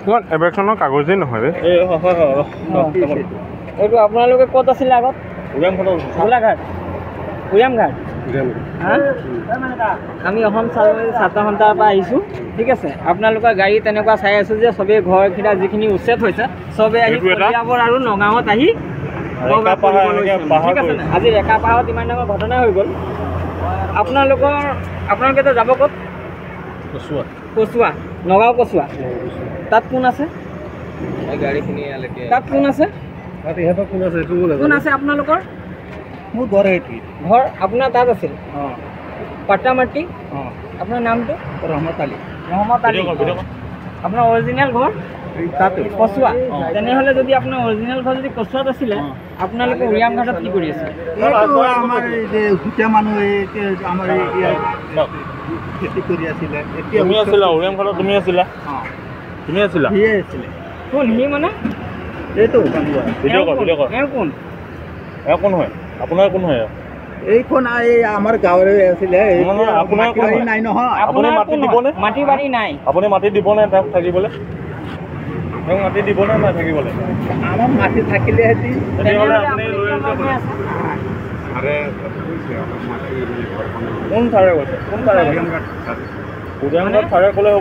তোমাৰ এবেকশ্যনৰ কাগজেই নহয় বে। এইটো আপোনালোকে ক'ত আছিলে আগত? গোলাঘাট উৰিয়ামঘাট। আমি অসম ছাত্ৰ সন্থাৰ পৰা আহিছোঁ, ঠিক আছে। আপোনালোকৰ গাড়ী তেনেকুৱা চাই আছোঁ যে চবেই ঘৰকেইটা যিখিনি উচ্ছেদ হৈছে চবেই আহি কলিয়াবৰ আৰু নগাঁৱত আহি ঠিক আছে। আজি ৰেকা পাহাৰত ইমান ডাঙৰ ঘটনা হৈ গ'ল। আপোনালোকে যাব ক'ত? কচুৱা, নগাঁও কচুৱা। তাত কোন আছে? তাত কোন আছে? কোন আছে আপোনালোকৰ? মোৰ ঘৰ এইটো। ঘৰ আপোনাৰ তাত আছিল? পাট্টা মাটি। আপোনাৰ নামটো? ৰহমত আলী। ৰহমত আলী। আপোনাৰ অৰিজিনেল ঘৰ কচুৱা? তেনেহ'লে যদি আপোনাৰ অৰিজিনেল ঘৰ যদি কচুৱাত আছিলে, আপোনালোকে উৰিয়ামঘাটত কি কৰি আছে? আমাৰ এই যে ভুটীয়া মানুহ আমাৰ খেতি কৰি আছিলে। তুমি আছিলা উৰিয়ামঘাটত? তুমি আছিলা? তুমি আছিলা? সিয়ে আছিলে। কোন সি মানে? এইটো কোন? কোন হয় আপোনাৰ? কোন হয়? এইখন এই আমাৰ গাঁৱৰে আছিলে। আপোনাৰ নাই নহয়। আপুনি মাটি দিবনে? মাটি বাৰী নাই। আপুনি মাটি দিবনে তাক থাকিবলৈ? তেওঁক মাটি দিবনে নাই থাকিবলৈ? আমাৰ মাটি থাকিলে হেঁতি তেতিয়াহ'লে আপুনি কোন ছাৰে কৈছে? কোন ছাৰে? উৰিয়ামঘাট ছাৰে ক'লে হ'ব।